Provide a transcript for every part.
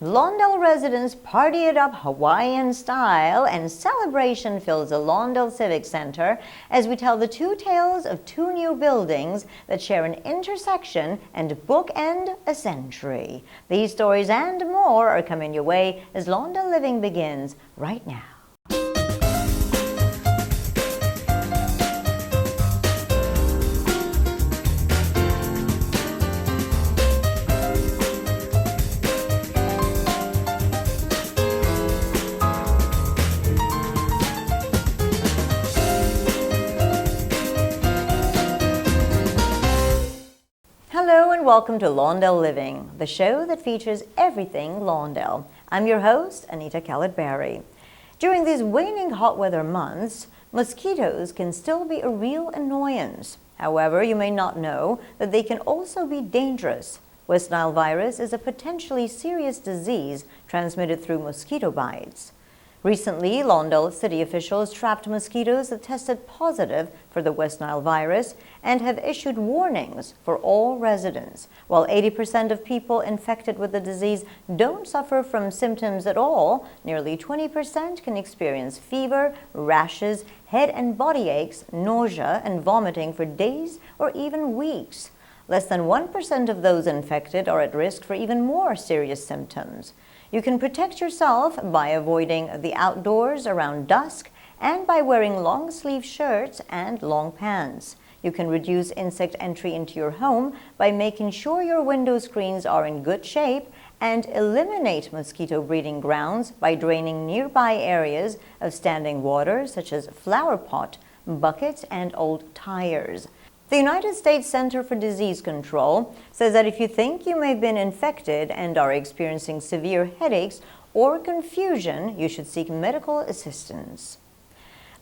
Lawndale residents party it up Hawaiian style, and celebration fills the Lawndale Civic Center as we tell the two tales of two new buildings that share an intersection and bookend a century. These stories and more are coming your way as Lawndale Living begins right now. Hello and welcome to Lawndale Living, the show that features everything Lawndale. I'm your host, Anita Callett-Berry. During these waning hot weather months, mosquitoes can still be a real annoyance. However, you may not know that they can also be dangerous. West Nile virus is a potentially serious disease transmitted through mosquito bites. Recently, Lawndale city officials trapped mosquitoes that tested positive for the West Nile virus and have issued warnings for all residents. While 80% of people infected with the disease don't suffer from symptoms at all, nearly 20% can experience fever, rashes, head and body aches, nausea, and vomiting for days or even weeks. Less than 1% of those infected are at risk for even more serious symptoms. You can protect yourself by avoiding the outdoors around dusk and by wearing long-sleeve shirts and long pants. You can reduce insect entry into your home by making sure your window screens are in good shape and eliminate mosquito breeding grounds by draining nearby areas of standing water such as flower pot, buckets, and old tires. The United States Center for Disease Control says that if you think you may have been infected and are experiencing severe headaches or confusion, you should seek medical assistance.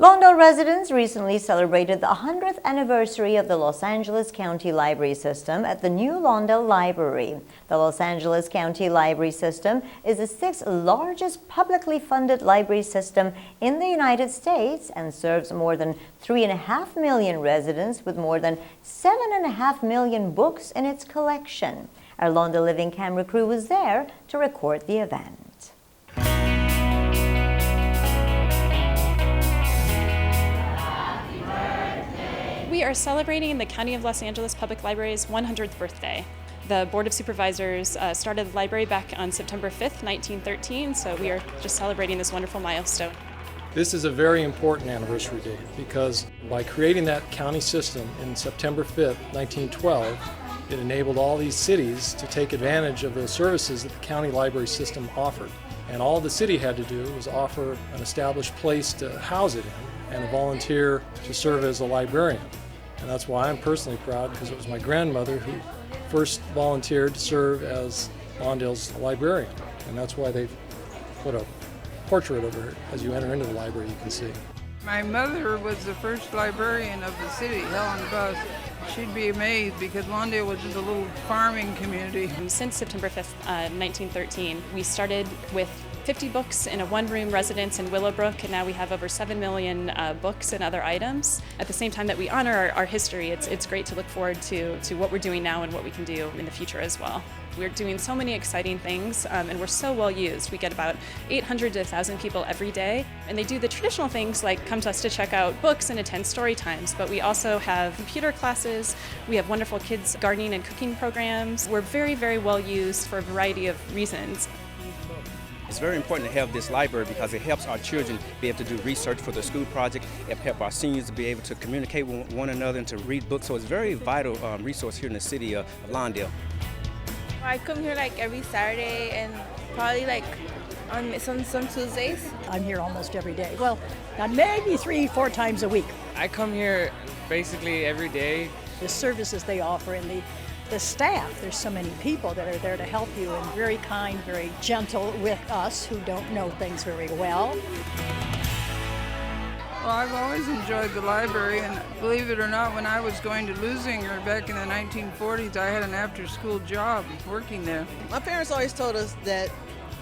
Lawndale residents recently celebrated the 100th anniversary of the Los Angeles County Library System at the new Lawndale Library. The Los Angeles County Library System is the sixth largest publicly funded library system in the United States and serves more than 3.5 million residents with more than 7.5 million books in its collection. Our Lawndale Living camera crew was there to record the event. We are celebrating the County of Los Angeles Public Library's 100th birthday. The Board of Supervisors started the library back on September 5th, 1913, so we are just celebrating this wonderful milestone. This is a very important anniversary date because by creating that county system in September 5th, 1912, it enabled all these cities to take advantage of those services that the county library system offered. And all the city had to do was offer an established place to house it in and a volunteer to serve as a librarian. And that's why I'm personally proud, because it was my grandmother who first volunteered to serve as Lawndale's librarian. And that's why they've put a portrait of her as you enter into the library, you can see. My mother was the first librarian of the city, Helen Buss. She'd be amazed because Lawndale was just a little farming community. Since September 5th, 1913, we started with 50 books in a one-room residence in Willowbrook, and now we have over 7 million books and other items. At the same time that we honor our history, it's great to look forward to what we're doing now and what we can do in the future as well. We're doing so many exciting things, and we're so well used. We get about 800 to 1,000 people every day, and they do the traditional things like come to us to check out books and attend story times, but we also have computer classes, we have wonderful kids gardening and cooking programs. We're very, very well used for a variety of reasons. It's very important to have this library because it helps our children be able to do research for their school project. It helps our seniors to be able to communicate with one another and to read books. So it's a very vital resource here in the city of Lawndale. I come here like every Saturday and probably like on some Tuesdays. I'm here almost every day. Well, maybe 3-4 times a week. I come here basically every day. The services they offer and the staff, there's so many people that are there to help you and very kind, very gentle with us who don't know things very well. Well, I've always enjoyed the library, and believe it or not, when I was going to Lusinger back in the 1940s, I had an after-school job working there. My parents always told us that,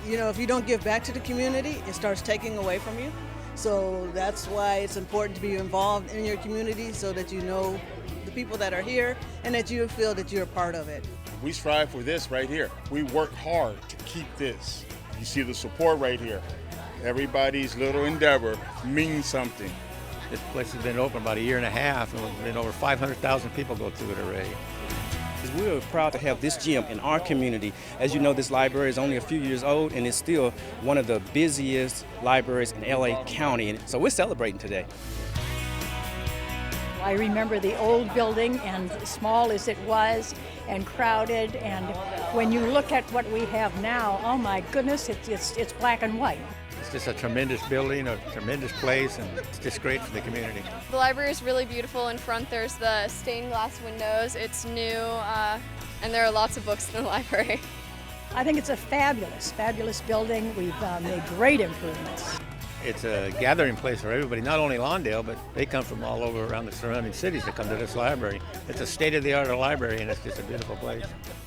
if you don't give back to the community, it starts taking away from you. So that's why it's important to be involved in your community so that you know the people that are here and that you feel that you're a part of it. We strive for this right here. We work hard to keep this. You see the support right here. Everybody's little endeavor means something. This place has been open about a year and a half, and there's been over 500,000 people go through it already. We are proud to have this gym in our community. As you know, this library is only a few years old, and it's still one of the busiest libraries in LA County, and so we're celebrating today. I remember the old building, and small as it was and crowded, and when you look at what we have now, oh my goodness, it's black and white. It's just a tremendous building, a tremendous place, and it's just great for the community. The library is really beautiful. In front there's the stained glass windows. It's new, and there are lots of books in the library. I think it's a fabulous building. We've made great improvements. It's a gathering place for everybody, not only Lawndale, but they come from all over around the surrounding cities to come to this library. It's a state-of-the-art library, and it's just a beautiful place.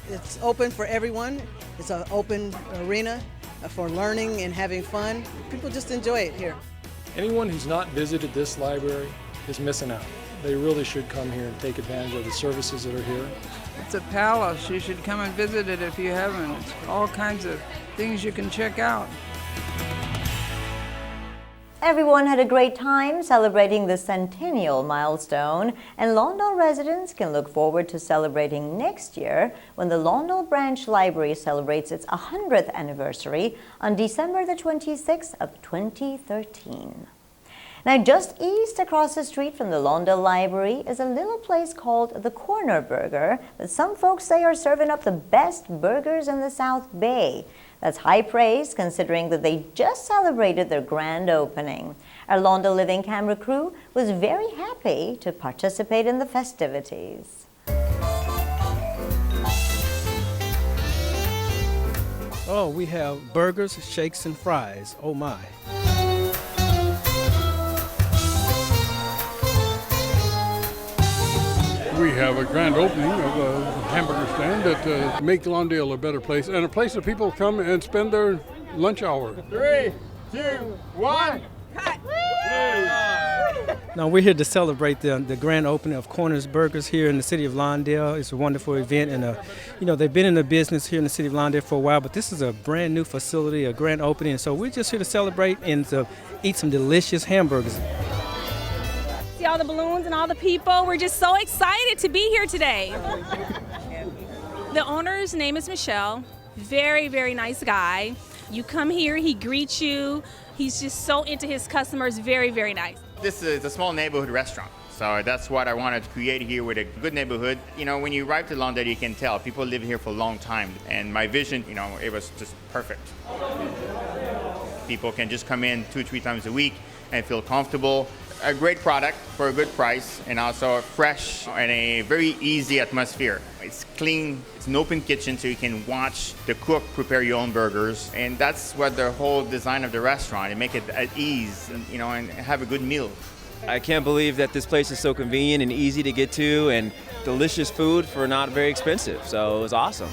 It's open for everyone. It's an open arena for learning and having fun. People just enjoy it here. Anyone who's not visited this library is missing out. They really should come here and take advantage of the services that are here. It's a palace. You should come and visit it if you haven't. It's all kinds of things you can check out. Everyone had a great time celebrating the centennial milestone, and Lawndale residents can look forward to celebrating next year when the Lawndale Branch Library celebrates its 100th anniversary on December the 26th of 2013. Now, just east across the street from the Lawndale Library is a little place called the Corner Burger that some folks say are serving up the best burgers in the South Bay. That's high praise considering that they just celebrated their grand opening. Our Lawndale Living camera crew was very happy to participate in the festivities. Oh, we have burgers, shakes, and fries. Oh my. We have a grand opening of a hamburger stand that make Lawndale a better place, and a place that people come and spend their lunch hour. 3, 2, 1, cut! Now we're here to celebrate the grand opening of Corners Burgers here in the city of Lawndale. It's a wonderful event, and they've been in the business here in the city of Lawndale for a while, but this is a brand new facility, a grand opening, so we're just here to celebrate and to eat some delicious hamburgers. See all the balloons and all the people. We're just so excited to be here today. The owner's name is Michelle. Very, very nice guy. You come here, he greets you. He's just so into his customers. Very, very nice. This is a small neighborhood restaurant. So that's what I wanted to create here with a good neighborhood. You know, when you arrive to Lawndale, you can tell people live here for a long time. And my vision, it was just perfect. People can just come in 2-3 times a week and feel comfortable. A great product for a good price, and also fresh and a very easy atmosphere. It's clean, it's an open kitchen so you can watch the cook prepare your own burgers, and that's what the whole design of the restaurant, and make it at ease and, and have a good meal. I can't believe that this place is so convenient and easy to get to, and delicious food for not very expensive, so it was awesome.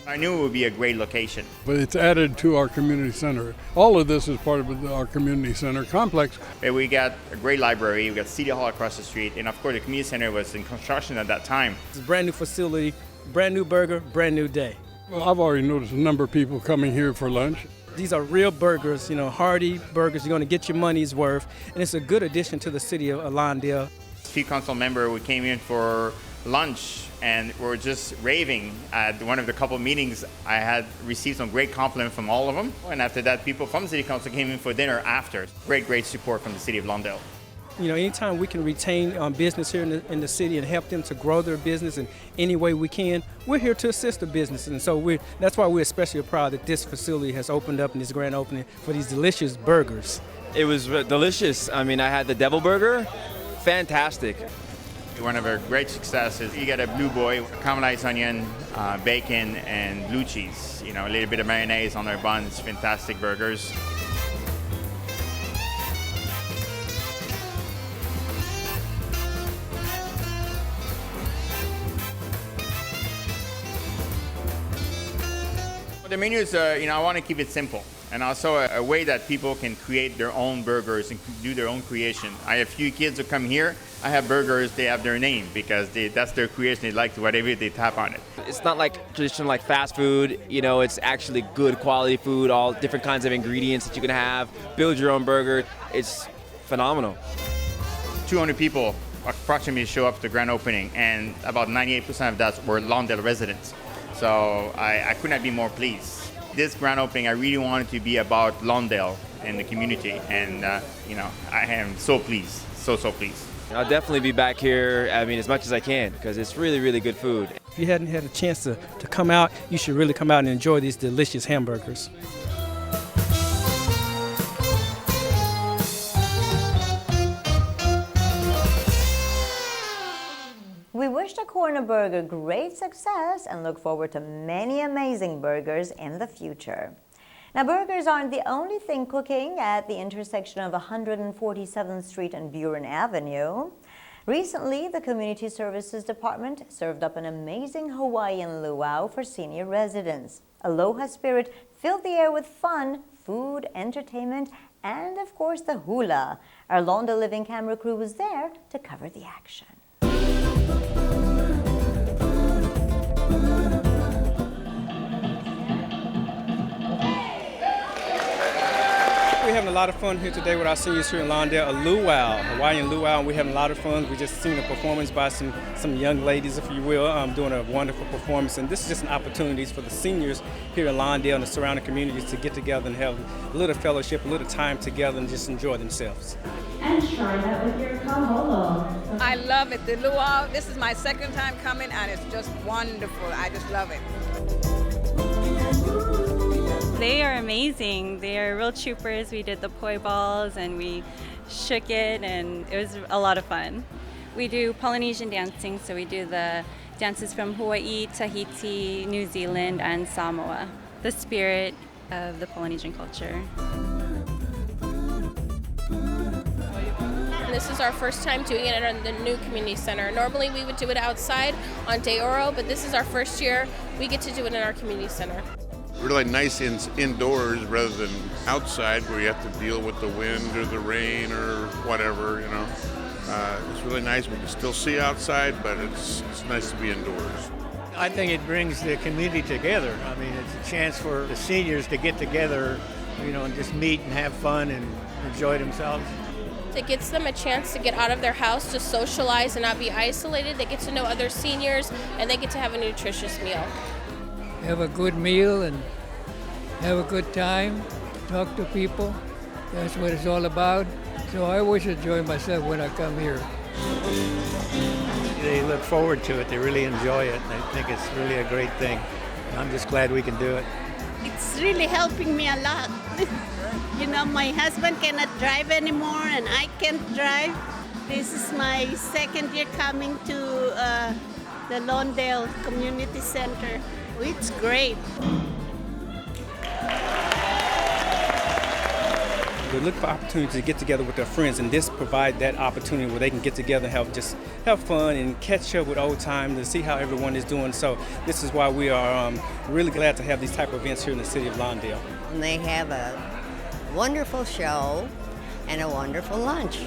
I knew it would be a great location. But it's added to our community center. All of this is part of our community center complex. We got a great library, we got City Hall across the street, and of course the community center was in construction at that time. It's a brand new facility, brand new burger, brand new day. Well, I've already noticed a number of people coming here for lunch. These are real burgers, hearty burgers. You're going to get your money's worth, and it's a good addition to the city of Lawndale. Few council member, we came in for lunch and we're just raving. At one of the couple meetings, I had received some great compliments from all of them. And after that, people from the city council came in for dinner after. Great support from the city of Lawndale. Anytime we can retain business here in the city and help them to grow their business in any way we can, we're here to assist the business. And so that's why we're especially proud that this facility has opened up in this grand opening for these delicious burgers. It was delicious. I mean, I had the devil burger, fantastic. One of our great successes, you get a blue boy, caramelized onion, bacon, and blue cheese. A little bit of mayonnaise on their buns, fantastic burgers. The menu is, I want to keep it simple. and also a way that people can create their own burgers and do their own creation. I have few kids who come here, I have burgers, they have their name because that's their creation. They like whatever they tap on it. It's not like traditional like fast food, you know, it's actually good quality food, all different kinds of ingredients that you can have, build your own burger. It's phenomenal. 200 people approximately show up to the grand opening, and about 98% of that were Lawndale residents. So I could not be more pleased. This grand opening, I really wanted to be about Lawndale and the community, and you know, I am so pleased, so pleased. I'll definitely be back here, I mean, as much as I can, because it's really, really good food. If you hadn't had a chance to come out, you should really come out and enjoy these delicious hamburgers. We wish the Corner Burger great success and look forward to many amazing burgers in the future. Now, burgers aren't the only thing cooking at the intersection of 147th Street and Buren Avenue. Recently, the Community Services Department served up an amazing Hawaiian luau for senior residents. Aloha spirit filled the air with fun, food, entertainment, and of course the hula. Our Lawndale Living camera crew was there to cover the action. We're having a lot of fun here today with our seniors here in Lawndale. A luau, Hawaiian luau, and we're having a lot of fun. We just seen a performance by some young ladies, if you will, doing a wonderful performance. And this is just an opportunity for the seniors here in Lawndale and the surrounding communities to get together and have a little fellowship, a little time together, and just enjoy themselves. And try that with your kaholo. I love it. The luau, this is my second time coming, and it's just wonderful. I just love it. They are amazing. They are real troopers. We did the poi balls and we shook it, and it was a lot of fun. We do Polynesian dancing, so we do the dances from Hawaii, Tahiti, New Zealand, and Samoa. The spirit of the Polynesian culture. This is our first time doing it at the new community center. Normally we would do it outside on Day Oro, but this is our first year. We get to do it in our community center. Really nice indoors rather than outside where you have to deal with the wind or the rain or whatever, you know. It's really nice. We can still see outside, but it's nice to be indoors. I think it brings the community together. I mean, it's a chance for the seniors to get together, you know, and just meet and have fun and enjoy themselves. It gives them a chance to get out of their house, to socialize and not be isolated. They get to know other seniors, and they get to have a nutritious meal. Have a good meal and have a good time, talk to people. That's what it's all about. So I always enjoy myself when I come here. They look forward to it. They really enjoy it. And I think it's really a great thing. And I'm just glad we can do it. It's really helping me a lot. You know, my husband cannot drive anymore and I can't drive. This is my second year coming to the Lawndale Community Center. It's great. They look for opportunities to get together with their friends, and this provides that opportunity where they can get together and have fun and catch up with old times and see how everyone is doing. So this is why we are really glad to have these type of events here in the city of Lawndale. And they have a wonderful show and a wonderful lunch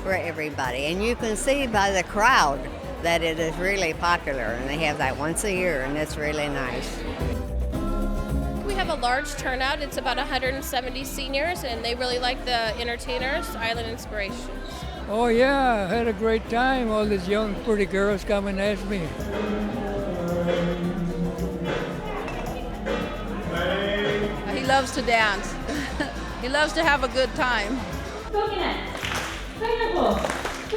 for everybody, and you can see by the crowd that it is really popular, and they have that once a year, and it's really nice. We have a large turnout. It's about 170 seniors, and they really like the entertainers, Island Inspirations. Oh yeah, I had a great time. All these young pretty girls come and ask me. He loves to dance. He loves to have a good time.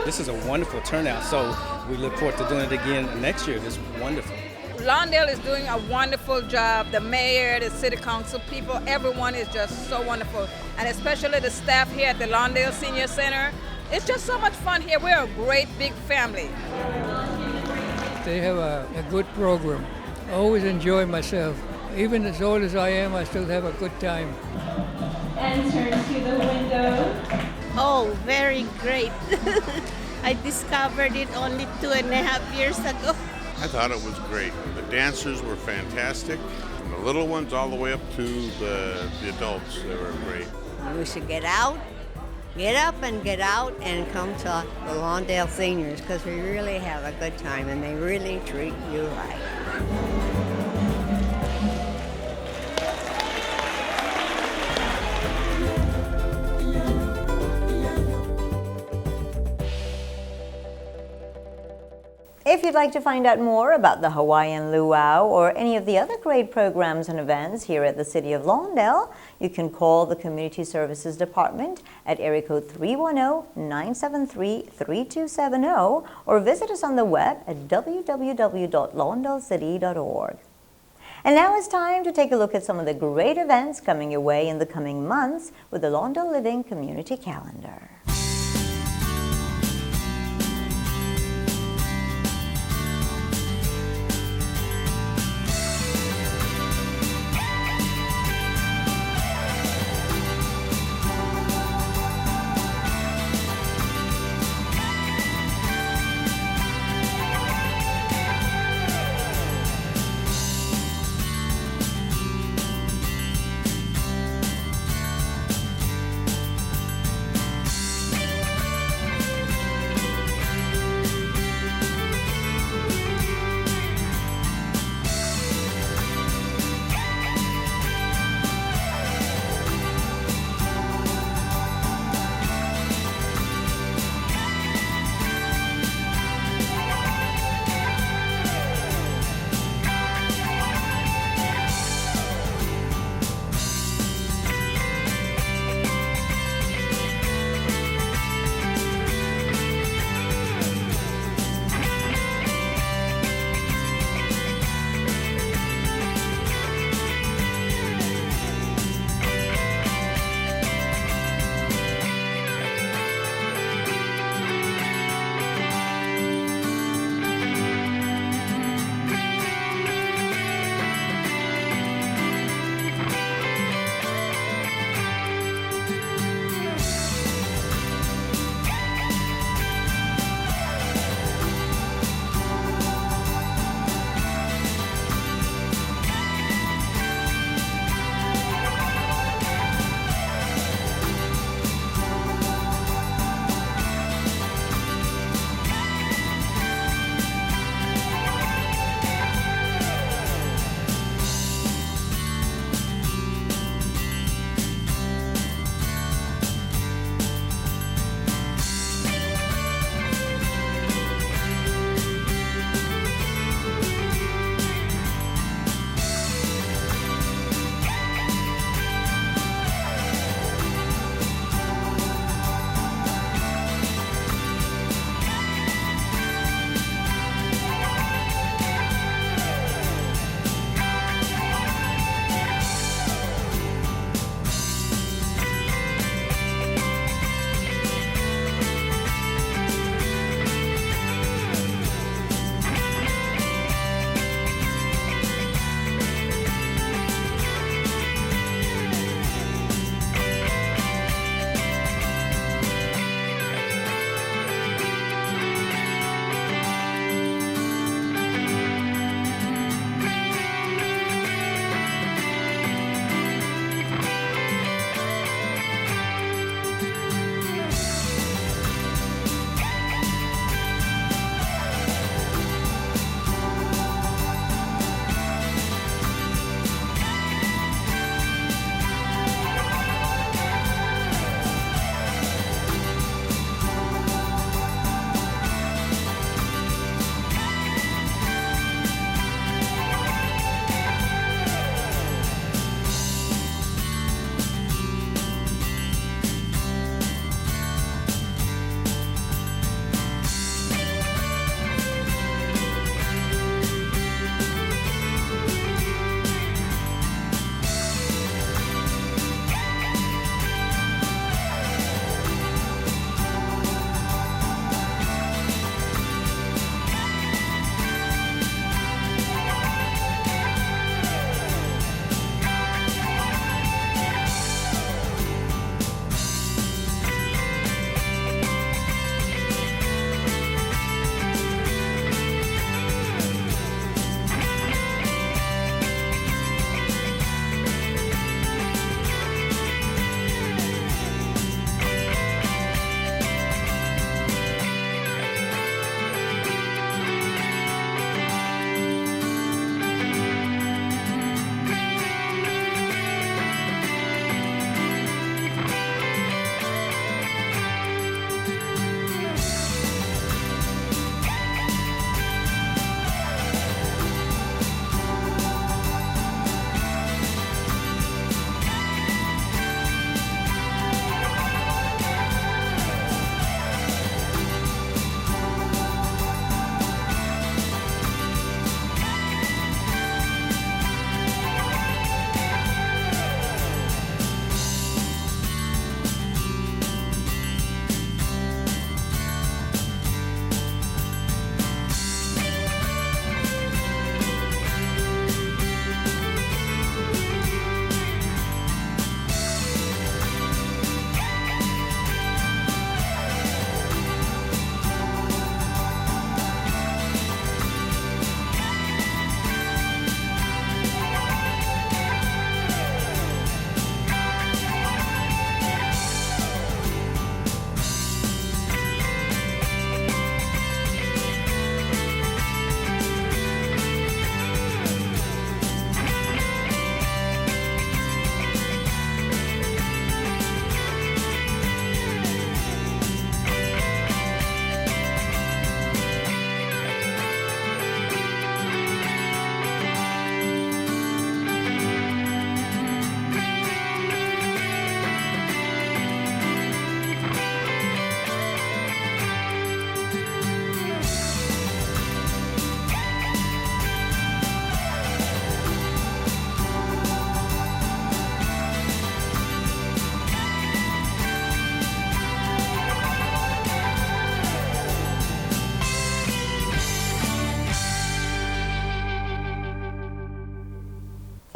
This is a wonderful turnout, so we look forward to doing it again next year. It's wonderful. Lawndale is doing a wonderful job. The mayor, the city council people, everyone is just so wonderful. And especially the staff here at the Lawndale Senior Center. It's just so much fun here. We're a great big family. They have a good program. I always enjoy myself. Even as old as I am, I still have a good time. And turn to the window. Oh, very great. I discovered it only 2.5 years ago. I thought it was great. The dancers were fantastic. from the little ones all the way up to the adults. They were great. We should get out, get up and get out and come to the Lawndale Seniors because we really have a good time and they really treat you right. If you'd like to find out more about the Hawaiian Luau or any of the other great programs and events here at the City of Lawndale, you can call the Community Services Department at area code 310-973-3270 or visit us on the web at www.lawndale.city.org. And now it's time to take a look at some of the great events coming your way in the coming months with the Lawndale Living Community Calendar.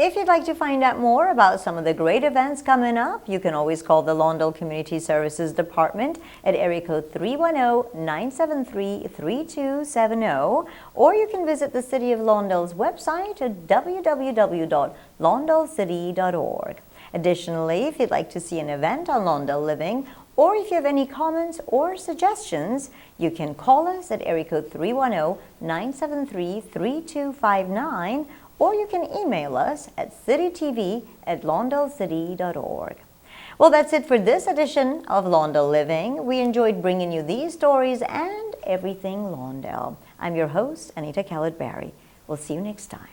If you'd like to find out more about some of the great events coming up, you can always call the Lawndale Community Services Department at area code 310-973-3270, or you can visit the City of Lawndale's website at www.lawndalecity.org. Additionally, if you'd like to see an event on Lawndale Living, or if you have any comments or suggestions, you can call us at area code 310-973-3259, or you can email us at citytv@lawndalecity.org. Well, that's it for this edition of Lawndale Living. We enjoyed bringing you these stories and everything Lawndale. I'm your host, Anita Khaled-Barry. We'll see you next time.